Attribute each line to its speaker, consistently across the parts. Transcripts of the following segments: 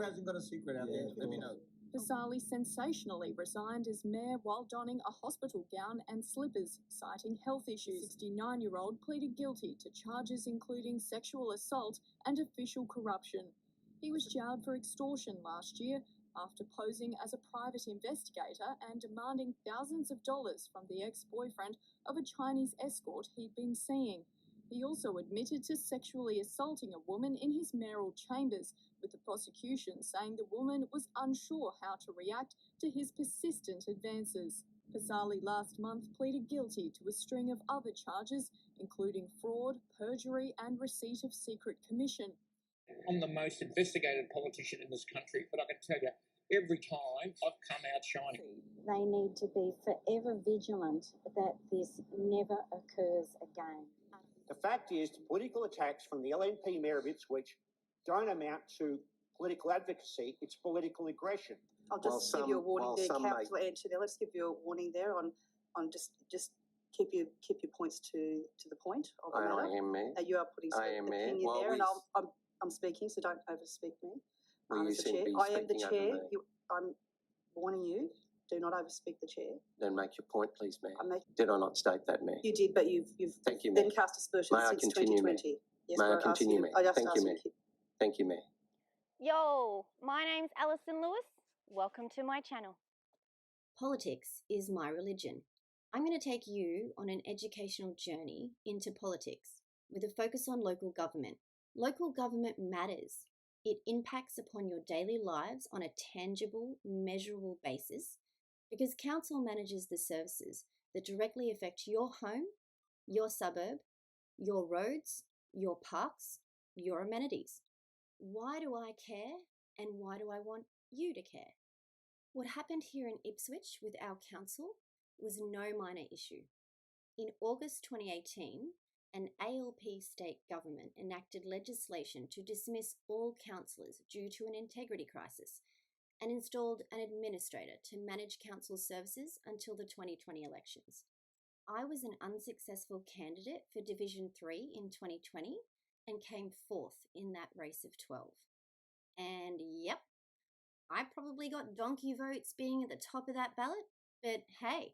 Speaker 1: who hasn't got a secret out there? Let me know.
Speaker 2: Pasali sensationally resigned as mayor while donning a hospital gown and slippers, citing health issues. The 69-year-old pleaded guilty to charges including sexual assault and official corruption. He was jailed for extortion last year after posing as a private investigator and demanding thousands of dollars from the ex-boyfriend of a Chinese escort he'd been seeing. He also admitted to sexually assaulting a woman in his mayoral chambers, with the prosecution saying the woman was unsure how to react to his persistent advances. Pasali last month pleaded guilty to a string of other charges, including fraud, perjury and receipt of secret commission.
Speaker 3: I'm the most investigated politician in this country, but I can tell you, every time I've come out shining.
Speaker 4: They need to be forever vigilant that this never occurs again.
Speaker 5: The fact is, the political attacks from the LNP mayor of Ipswich don't amount to political advocacy, it's political aggression.
Speaker 6: I'll just give you a warning there, Councillor Antoniolli. Let's give you a warning there on just keep your points to the point of the matter.
Speaker 7: I am, Mayor.
Speaker 6: You are putting some opinion there, and I'm speaking, so don't overspeak me.
Speaker 7: As the chair,
Speaker 6: I am the chair. I'm warning you. Do not overspeak the chair.
Speaker 7: Then make your point, please, Mayor. Did I not state that, Mayor?
Speaker 6: You did, but you've
Speaker 7: Thank you,
Speaker 6: then
Speaker 7: Mayor.
Speaker 6: cast aspersions since 2020. Yes,
Speaker 7: May I continue, Mayor? Thank you, Mayor. Thank you, Mayor.
Speaker 8: Yo, my name's Alyson Lewis. Welcome to my channel.
Speaker 9: Politics is my religion. I'm going to take you on an educational journey into politics with a focus on local government. Local government matters. It impacts upon your daily lives on a tangible, measurable basis because council manages the services that directly affect your home, your suburb, your roads, your parks, your amenities. Why do I care and why do I want you to care? What happened here in Ipswich with our council was no minor issue. In August 2018, an ALP state government enacted legislation to dismiss all councillors due to an integrity crisis and installed an administrator to manage council services until the 2020 elections. I was an unsuccessful candidate for Division 3 in 2020 and came fourth in that race of 12. And yep, I probably got donkey votes being at the top of that ballot, but hey,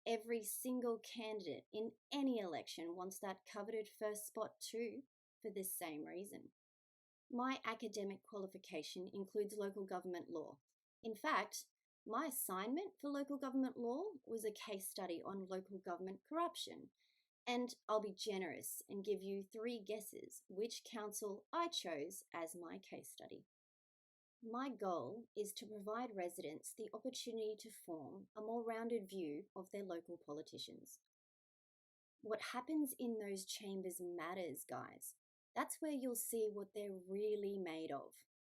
Speaker 9: every single candidate in any election wants that coveted first spot too, for this same reason. My academic qualification includes local government law. In fact, my assignment for local government law was a case study on local government corruption, and I'll be generous and give you 3 guesses which council I chose as my case study. My goal is to provide residents the opportunity to form a more rounded view of their local politicians. What happens in those chambers matters, guys. That's where you'll see what they're really made of,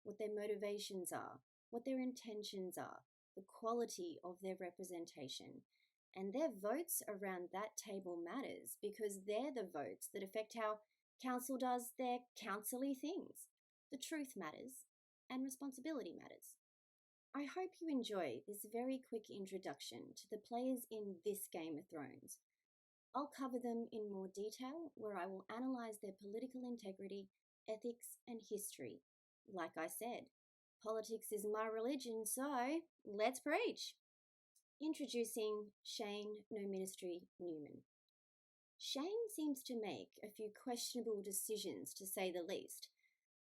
Speaker 9: what their motivations are, what their intentions are, the quality of their representation. And their votes around that table matters because they're the votes that affect how council does their council-y things. The truth matters and responsibility matters. I hope you enjoy this very quick introduction to the players in this Game of Thrones. I'll cover them in more detail where I will analyse their political integrity, ethics and history. Like I said, politics is my religion, so let's preach. Introducing Shayne, No Ministry, Neumann. Shayne seems to make a few questionable decisions to say the least,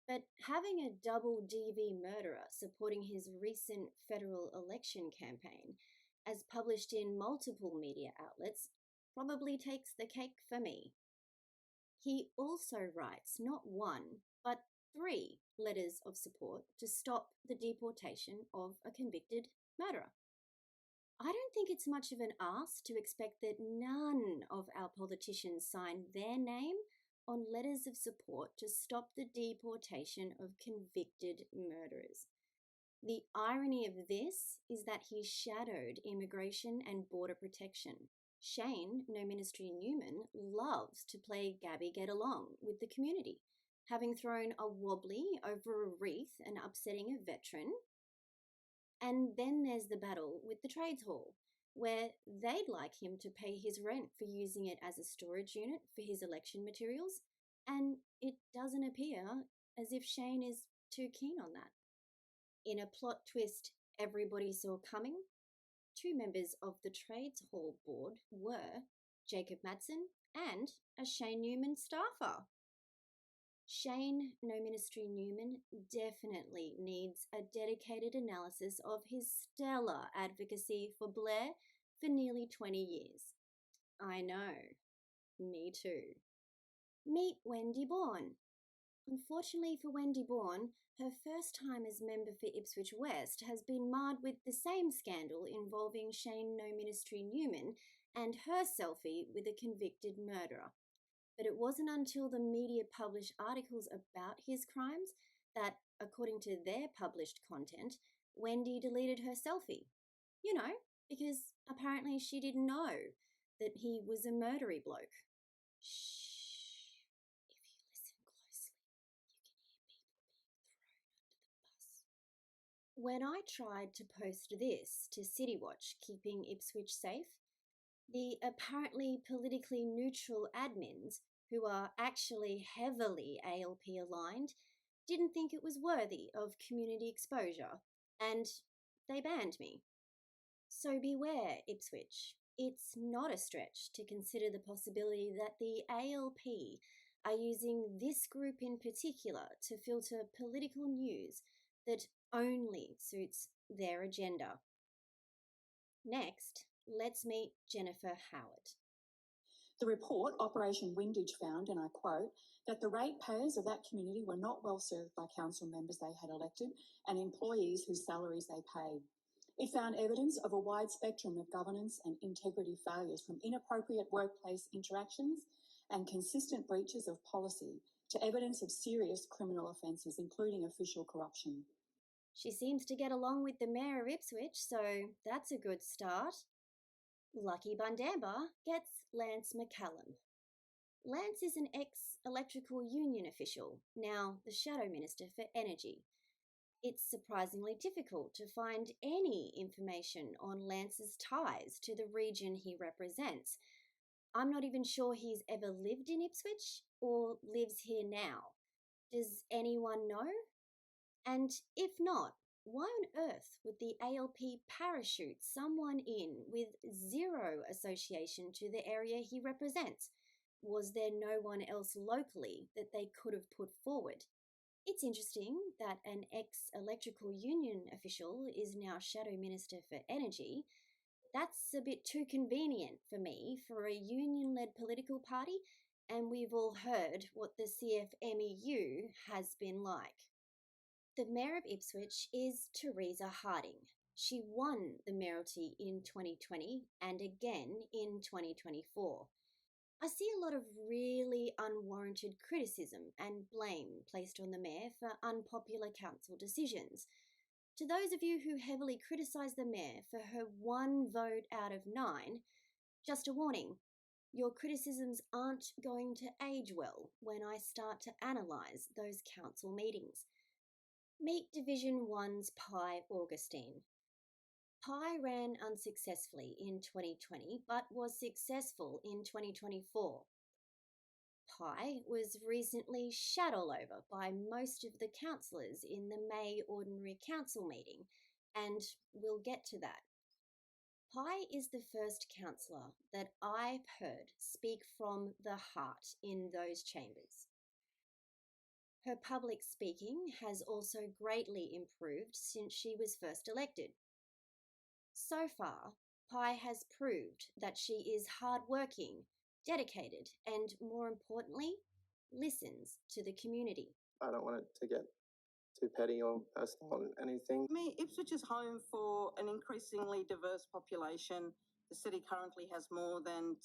Speaker 9: but having a double DV murderer supporting his recent federal election campaign, as published in multiple media outlets, probably takes the cake for me. He also writes not 1, but 3 letters of support to stop the deportation of a convicted murderer. I don't think it's much of an ask to expect that none of our politicians sign their name on letters of support to stop the deportation of convicted murderers. The irony of this is that he shadowed immigration and border protection. Shayne, No Ministry Neumann, loves to play Gabby Get Along with the community, having thrown a wobbly over a wreath and upsetting a veteran. And then there's the battle with the trades hall, where they'd like him to pay his rent for using it as a storage unit for his election materials, and it doesn't appear as if Shayne is too keen on that. In a plot twist everybody saw coming, 2 members of the Trades Hall Board were Jacob Madsen and a Shayne Neumann staffer. Shayne No Ministry Neumann definitely needs a dedicated analysis of his stellar advocacy for Blair for nearly 20 years. I know. Me too. Meet Wendy Bourne. Unfortunately for Wendy Bourne, her first time as member for Ipswich West has been marred with the same scandal involving Shayne No Ministry Neumann and her selfie with a convicted murderer. But it wasn't until the media published articles about his crimes that, according to their published content, Wendy deleted her selfie. You know, because apparently she didn't know that he was a murdery bloke. Shh. If you listen closely, you can hear people being thrown under the bus. When I tried to post this to City Watch, keeping Ipswich safe, the apparently politically neutral admins, who are actually heavily ALP aligned, didn't think it was worthy of community exposure, and they banned me. So beware, Ipswich. It's not a stretch to consider the possibility that the ALP are using this group in particular to filter political news that only suits their agenda. Next, let's meet Jennifer Howard.
Speaker 10: The report, Operation Windage, found, and I quote, that the ratepayers of that community were not well served by council members they had elected and employees whose salaries they paid. It found evidence of a wide spectrum of governance and integrity failures, from inappropriate workplace interactions and consistent breaches of policy to evidence of serious criminal offences, including official corruption.
Speaker 9: She seems to get along with the Mayor of Ipswich, so that's a good start. Lucky Bundamba gets Lance McCallum. Lance is an ex-electrical union official, now the Shadow Minister for Energy. It's surprisingly difficult to find any information on Lance's ties to the region he represents. I'm not even sure he's ever lived in Ipswich or lives here now. Does anyone know? And if not, why on earth would the ALP parachute someone in with zero association to the area he represents? Was there no one else locally that they could have put forward? It's interesting that an ex-electrical union official is now Shadow Minister for Energy. That's a bit too convenient for me for a union-led political party, and we've all heard what the CFMEU has been like. The Mayor of Ipswich is Teresa Harding. She won the mayoralty in 2020 and again in 2024. I see a lot of really unwarranted criticism and blame placed on the Mayor for unpopular council decisions. To those of you who heavily criticise the Mayor for her 1 vote out of 9, just a warning, your criticisms aren't going to age well when I start to analyse those council meetings. Meet Division 1's Pye Augustine. Pye ran unsuccessfully in 2020 but was successful in 2024. Pye was recently shat all over by most of the councillors in the May Ordinary Council meeting, and we'll get to that. Pye is the first councillor that I've heard speak from the heart in those chambers. Her public speaking has also greatly improved since she was first elected. So far, Pye has proved that she is hard-working, dedicated, and more importantly, listens to the community.
Speaker 11: I don't want it to get too petty or personal on anything.
Speaker 1: Ipswich is home for an increasingly diverse population. The city currently has more than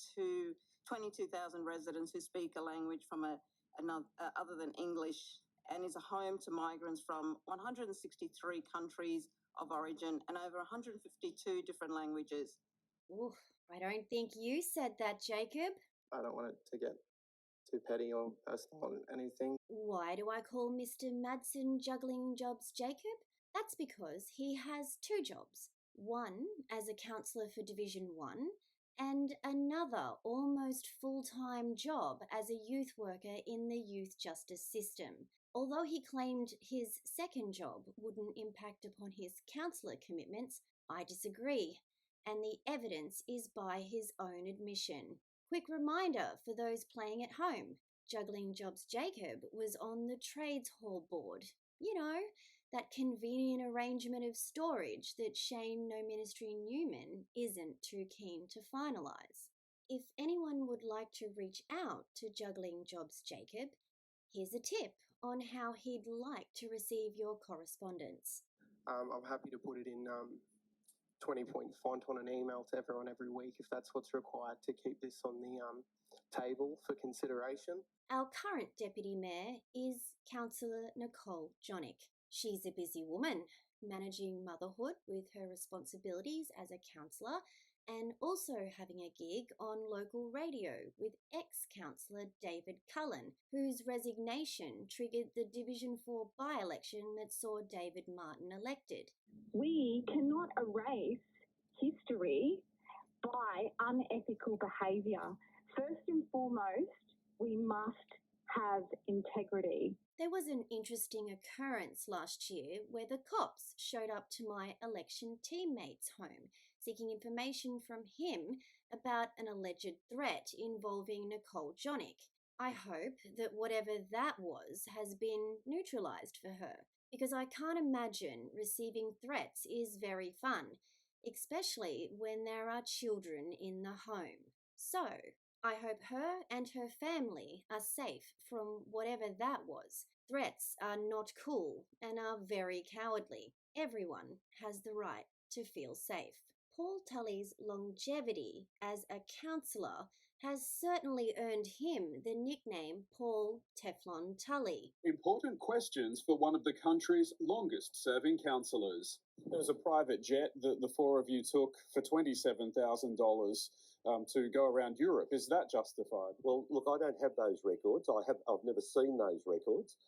Speaker 1: 22,000 residents who speak a language from another other than English, and is a home to migrants from 163 countries of origin and over 152 different languages.
Speaker 9: Ooh, I don't think you said that, Jacob.
Speaker 11: I don't want it to get too petty or personal on anything.
Speaker 9: Why do I call Mr. Madsen juggling jobs Jacob? That's because he has 2 jobs. One as a councillor for Division 1 and another almost full-time job as a youth worker in the youth justice system. Although he claimed his second job wouldn't impact upon his councillor commitments, I disagree, and the evidence is by his own admission. Quick reminder for those playing at home, Juggling Jobs Jacob was on the Trades Hall board. You know, that convenient arrangement of storage that Shayne No Ministry Neumann isn't too keen to finalise. If anyone would like to reach out to Juggling Jobs Jacob, here's a tip on how he'd like to receive your correspondence.
Speaker 11: I'm happy to put it in 20-point font on an email to everyone every week if that's what's required to keep this on the table for consideration.
Speaker 9: Our current Deputy Mayor is Councillor Nicole Jonic. She's a busy woman, managing motherhood with her responsibilities as a councillor and also having a gig on local radio with ex-councillor David Cullen, whose resignation triggered the Division 4 by-election that saw David Martin elected.
Speaker 12: We cannot erase history by unethical behaviour. First and foremost, we must have integrity.
Speaker 9: There was an interesting occurrence last year where the cops showed up to my election teammate's home, seeking information from him about an alleged threat involving Nicole Jonic. I hope that whatever that was has been neutralised for her, because I can't imagine receiving threats is very fun, especially when there are children in the home. So, I hope her and her family are safe from whatever that was. Threats are not cool and are very cowardly. Everyone has the right to feel safe. Paul Tully's longevity as a councillor has certainly earned him the nickname Paul Teflon Tully.
Speaker 13: Important questions for one of the country's longest-serving councillors. There was a private jet that the four of you took for $27,000 to go around Europe. Is that justified?
Speaker 14: Well, look, I don't have those records. I've never seen those records,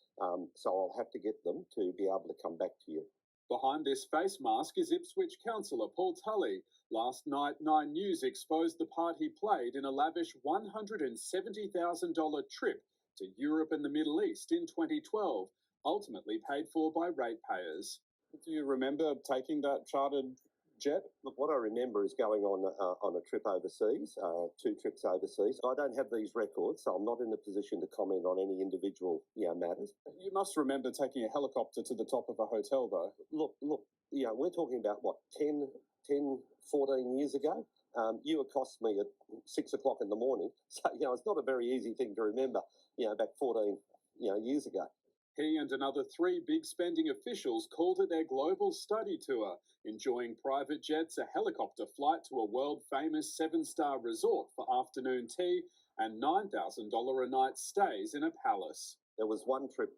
Speaker 14: so I'll have to get them to be able to come back to you.
Speaker 13: Behind this face mask is Ipswich councillor Paul Tully. Last night, 9 News exposed the part he played in a lavish $170,000 trip to Europe and the Middle East in 2012, ultimately paid for by ratepayers. Do you remember taking that chartered jet?
Speaker 14: Look, what I remember is going on a trip overseas, 2 trips overseas. I don't have these records, so I'm not in a position to comment on any individual matters.
Speaker 13: You must remember taking a helicopter to the top of a hotel, though.
Speaker 14: Look, we're talking about, 14 years ago? You accost me at 6 o'clock in the morning, so, it's not a very easy thing to remember, back 14, years ago.
Speaker 13: He and another 3 big spending officials called it their global study tour, enjoying private jets, a helicopter flight to a world-famous 7-star resort for afternoon tea, and $9,000 a night stays in a palace.
Speaker 14: There was one trip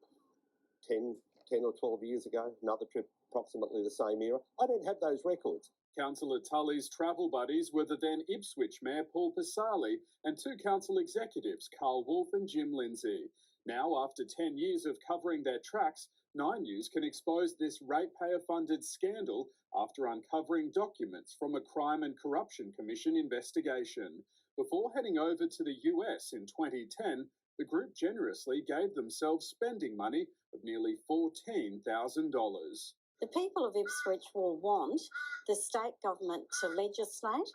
Speaker 14: 10 or 12 years ago, another trip approximately the same era. I don't have those records.
Speaker 13: Councillor Tully's travel buddies were the then Ipswich Mayor Paul Pasali and 2 council executives, Carl Wolfe and Jim Lindsay. Now, after 10 years of covering their tracks, 9 News can expose this ratepayer-funded scandal after uncovering documents from a Crime and Corruption Commission investigation. Before heading over to the US in 2010, the group generously gave themselves spending money of nearly $14,000.
Speaker 4: The people of Ipswich will want the state government to legislate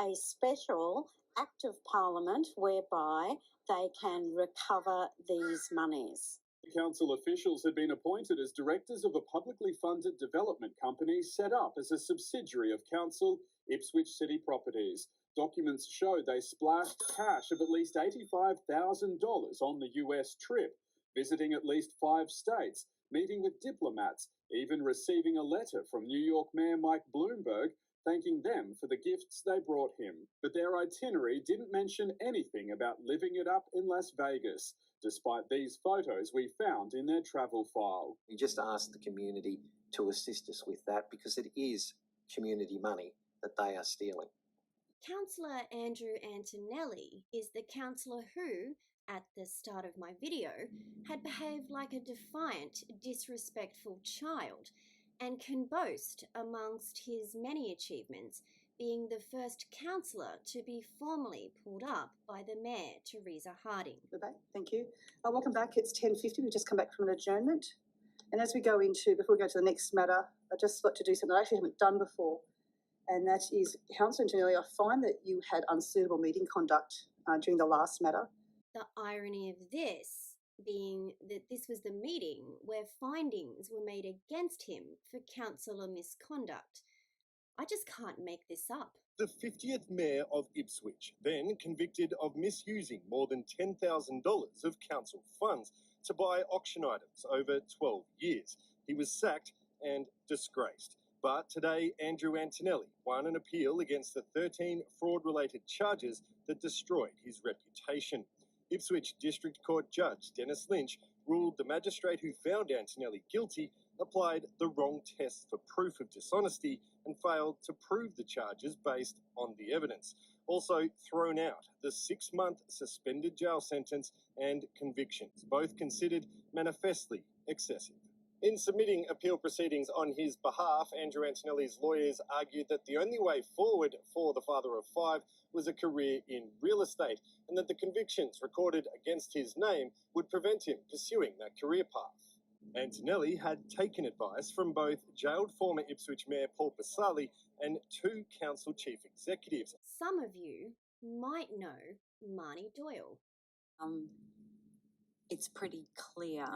Speaker 4: a special Act of Parliament whereby they can recover these monies.
Speaker 13: Council officials had been appointed as directors of a publicly funded development company set up as a subsidiary of council, Ipswich City Properties. Documents show they splashed cash of at least $85,000 on the US trip, visiting at least 5 states, meeting with diplomats, even receiving a letter from New York Mayor Mike Bloomberg thanking them for the gifts they brought him. But their itinerary didn't mention anything about living it up in Las Vegas, despite these photos we found in their travel file.
Speaker 7: We just asked the community to assist us with that because it is community money that they are stealing.
Speaker 9: Councillor Andrew Antoniolli is the councillor who, at the start of my video, had behaved like a defiant, disrespectful child and can boast, amongst his many achievements, being the first councillor to be formally pulled up by the Mayor, Teresa Harding.
Speaker 6: Thank you. Welcome back. It's 10:50. We've just come back from an adjournment. And as we go into, before we go to the next matter, I'd just like to do something I actually haven't done before. And that is, Councillor Antoniolli, I find that you had unsuitable meeting conduct during the last matter.
Speaker 9: The irony of this being that this was the meeting where findings were made against him for councillor misconduct. I just can't make this up.
Speaker 15: The 50th Mayor of Ipswich, then convicted of misusing more than $10,000 of council funds to buy auction items over 12 years. He was sacked and disgraced. But today, Andrew Antoniolli won an appeal against the 13 fraud-related charges that destroyed his reputation. Ipswich District Court Judge Dennis Lynch ruled the magistrate who found Antoniolli guilty applied the wrong test for proof of dishonesty and failed to prove the charges based on the evidence. Also thrown out the 6-month suspended jail sentence and convictions, both considered manifestly excessive. In submitting appeal proceedings on his behalf, Andrew Antoniolli's lawyers argued that the only way forward for the father of 5 was a career in real estate, and that the convictions recorded against his name would prevent him pursuing that career path. Antoniolli had taken advice from both jailed former Ipswich Mayor Paul Pasali and 2 council chief executives.
Speaker 9: Some of you might know Marnie Doyle.
Speaker 16: It's pretty clear.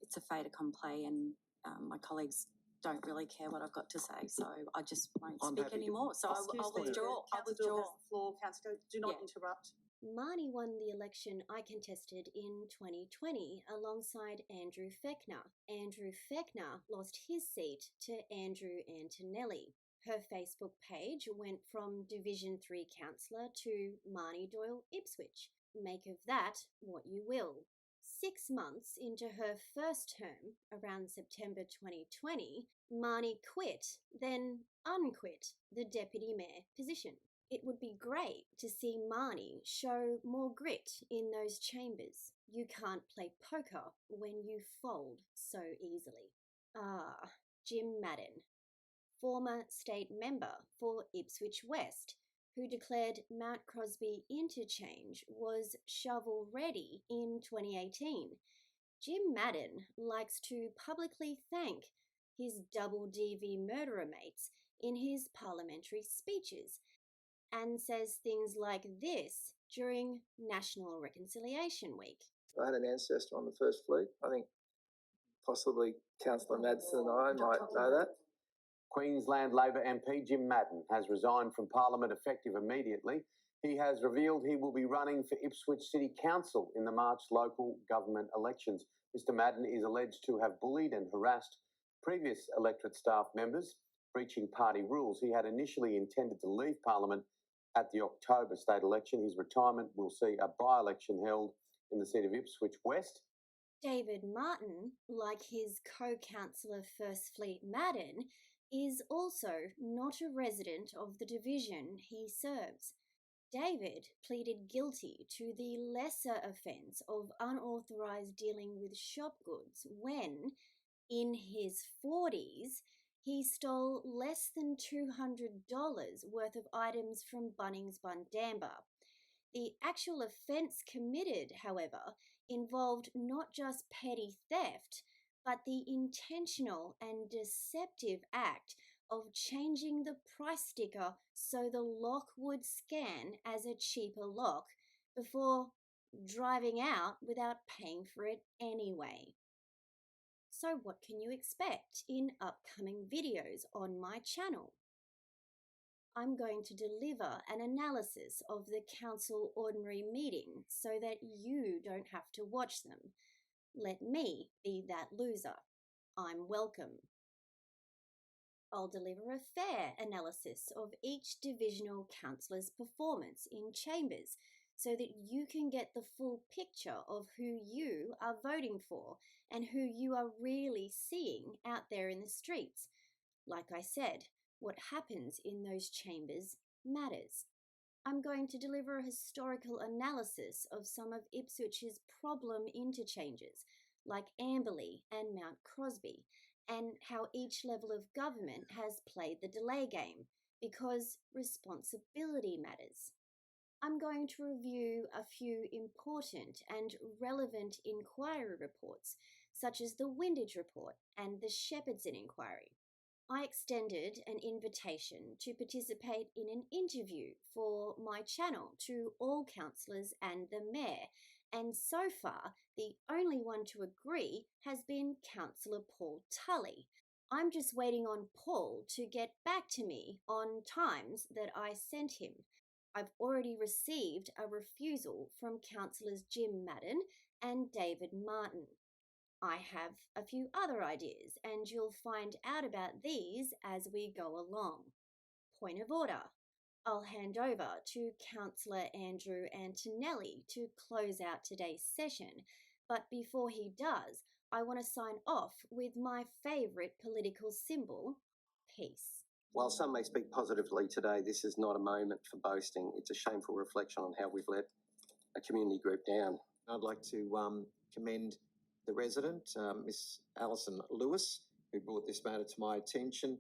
Speaker 16: It's a fait accompli, and my colleagues don't really care what I've got to say, so I just won't speak anymore. So I'll withdraw. I'll withdraw.
Speaker 6: The floor, Councillor. Do not interrupt.
Speaker 9: Marnie won the election I contested in 2020 alongside Andrew Fechner. Andrew Fechner lost his seat to Andrew Antoniolli. Her Facebook page went from Division 3 councillor to Marnie Doyle Ipswich. Make of that what you will. 6 months into her first term, around September 2020, Marnie quit, then unquit the deputy mayor position. It would be great to see Marnie show more grit in those chambers. You can't play poker when you fold so easily. Jim Madden, former state member for Ipswich West, who declared Mount Crosby interchange was shovel-ready in 2018. Jim Madden likes to publicly thank his double DV murderer mates in his parliamentary speeches, and says things like this during National Reconciliation Week.
Speaker 7: I had an ancestor on the First Fleet. I think possibly Councillor Madsen and I might know that.
Speaker 17: Queensland Labor MP Jim Madden has resigned from Parliament effective immediately. He has revealed he will be running for Ipswich City Council in the March local government elections. Mr Madden is alleged to have bullied and harassed previous electorate staff members, breaching party rules. He had initially intended to leave Parliament at the October state election. His retirement will see a by-election held in the seat of Ipswich West.
Speaker 9: David Martin, like his co-councillor First Fleet Madden, is also not a resident of the division he serves. David pleaded guilty to the lesser offence of unauthorised dealing with shop goods when, in his 40s, he stole less than $200 worth of items from Bunnings Bundamba. The actual offence committed, however, involved not just petty theft, but the intentional and deceptive act of changing the price sticker so the lock would scan as a cheaper lock before driving out without paying for it anyway. So what can you expect in upcoming videos on my channel? I'm going to deliver an analysis of the council ordinary meeting so that you don't have to watch them. Let me be that loser. I'm welcome. I'll deliver a fair analysis of each divisional councillor's performance in chambers so that you can get the full picture of who you are voting for and who you are really seeing out there in the streets. Like I said, what happens in those chambers matters. I'm going to deliver a historical analysis of some of Ipswich's problem interchanges, like Amberley and Mount Crosby, and how each level of government has played the delay game, because responsibility matters. I'm going to review a few important and relevant inquiry reports, such as the Windage Report and the Shepherdson Inquiry. I extended an invitation to participate in an interview for my channel to all councillors and the mayor, and so far the only one to agree has been Councillor Paul Tully. I'm just waiting on Paul to get back to me on times that I sent him. I've already received a refusal from Councillors Jim Madden and David Martin. I have a few other ideas, and you'll find out about these as we go along. Point of order. I'll hand over to Councillor Andrew Antoniolli to close out today's session, but before he does, I want to sign off with my favourite political symbol, peace.
Speaker 7: While some may speak positively today, this is not a moment for boasting. It's a shameful reflection on how we've let a community group down. I'd like to commend the resident, Miss Alyson Lewis, who brought this matter to my attention.